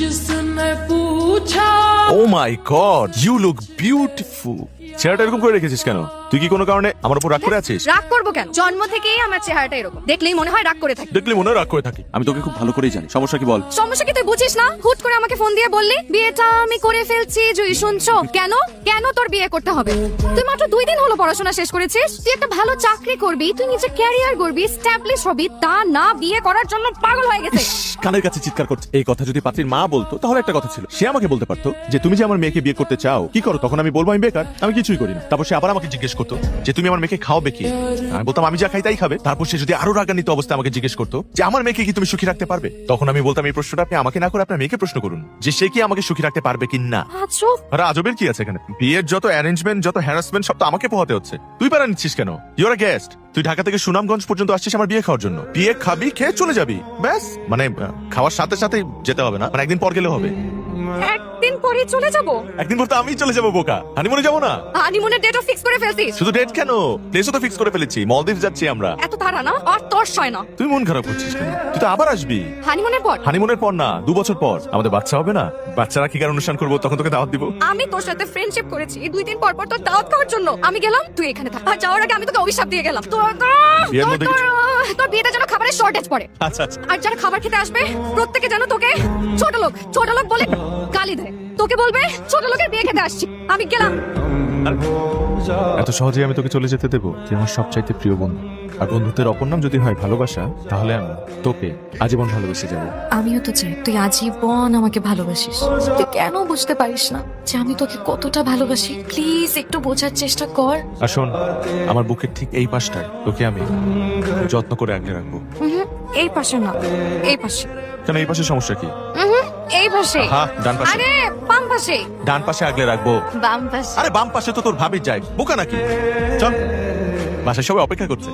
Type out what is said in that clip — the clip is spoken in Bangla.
जिसने पूछा ও মাই গড, ইউ লুক বিউটিফুল। চেহারাটা এরকম করে রেখেছিস কেন? তুই কি কোনো কারণে আমার উপর রাগ করে আছিস? রাগ করবো কেন? জন্ম থেকেই আমার চেহারাটা এরকম, দেখলেই মনে হয় রাগ করে থাকি। দেখলে মনে হয় রাগ করে থাকি। আমি তোকে খুব ভালো করেই জানি। সমস্যা কি বল? সমস্যা কি তুই বুঝিস না? হুট করে আমাকে ফোন দিয়ে বললি বিয়েটা আমি করে ফেলছি, জুই শুনছো? কেন কেন তোর বিয়ে করতে হবে? তুই মাত্র 2 দিন হলো পড়াশোনা শেষ করেছিস। তুই একটা ভালো চাকরি করবি, তুই নিজের ক্যারিয়ার গড়বি, এস্টাবলিশ হবি, তা না বিয়ে করার জন্য পাগল হয়ে গেছে। কানের কাছে চিৎকার করছে। এই কথা যদি পাত্রীর মা বলতো তাহলে একটা কথা ছিল, সে আমাকে বলতে পারতো যে তুমি যে আমার মেয়েকে বিয়ে করতে চাও কি করো, তখন আমি বলবো আমি বেকার, আমি কিছুই করি না। তারপর সে আবার আমাকে জিজ্ঞেস করতো যে তুমি আমার মেয়েকে খাওয়াবে কি, আমি বলতাম আমি যা খাই তাই খাবে। তারপর সে যদি আরো রাগান্বিত অবস্থায় আমাকে জিজ্ঞেস করতো যে আমার মেয়েকে কি তুমি সুখী রাখতে পারবে, তখন আমি বলতাম এই প্রশ্নটা আপনি আমাকে না করে আপনার মেয়েকে প্রশ্ন করুন যে সে কি আমাকে সুখী রাখতে পারবে কি না। আচ্ছা আরে আজবের কি আছে এখানে? বিয়ের যত অ্যারেঞ্জমেন্ট, যত হ্যারাসমেন্ট সব তো আমাকে পোহাতে হচ্ছে। তুই পারা নিচ্ছিস কেন? Your a guest. তুই ঢাকা থেকে সুনামগঞ্জ পর্যন্ত আসছিস আমার বিয়ে খাওয়ার জন্য। বিয়ে খাবি, খেয়ে চলে যাবি, ব্যাস। মানে খাওয়ার সাথে সাথে যেতে হবে না, মানে একদিন পর গেলে হবে। একদিন পরে চলে যাব। একদিন পর তো আমি চলে যাবো বোকা, হানিমুনে যাবো না? হানিমুনের ডেটও ফিক্স করে ফেলছিস? শুধু ডেট কেন, প্লেসও তো ফিক্স করে ফেলেছি, মলদ্বীপ যাচ্ছি আমরা। এত তাড়া না, আর তোর সয় না। তুই মন খারাপ করছিস কেন? তুই তো আবার আসবি। হানিমুনের পর? হানিমুনের পর না, 2 বছর পর আমাদের বাচ্চা হবে না? বাচ্চারা কি কার অনুষ্ঠান করবো, তখন তোকে দাওয়াত দিব। আমি তোর সাথে ফ্রেন্ডশিপ করেছি 2 দিন পর পর তোর দাওয়াত খাওয়ার জন্য। আমি গেলাম, তুই এখানে থাক। আর যাওয়ার আগে আমি তোকে অভিশাপ দিয়ে গেলাম, বিয়ের মধ্যে তোর বিয়েটা যেন খাবারের শর্টেজ পড়ে। আচ্ছা আচ্ছা। আর যারা খাবার খেতে আসবে প্রত্যেকে যেন তোকে ছোট লোক বলে গালি দেয়। তোকে বলবে ছোট লোকের বিয়ে খেতে আসছি। আমি গেলাম। এত সহজে আমি তোকে চলে যেতে দেবো? তুই আমার সবচাইতে প্রিয় বন্ধু, আর বন্ধুত্বের অপর নাম যদি হয় ভালোবাসা, তাহলে আমি তোকে আজীবন ভালোবেসে যাবো। আমিও তো চাই তুই আজীবন আমাকে ভালোবাসিস। তুই কেন বুঝতে পারিস না যে আমি তোকে কতটা ভালোবাসি? প্লিজ একটু বোঝার চেষ্টা কর। আর শোন, আমার বুকের ঠিক এই পাশটায় তোকে আমি যত্ন করে আগলে রাখবো। এই পাশে না, এই পাশে। কেন, এই পাশে সমস্যা কি? এই পাশে। হ্যাঁ, ডান পাশে। আরে বাম পাশে। ডান পাশে আগলে রাখবো। বাম পাশে। আরে বাম পাশে তো তোর ভাবি যায়, বোকা নাকি? চল, বাসায় সবাই অপেক্ষা করছে।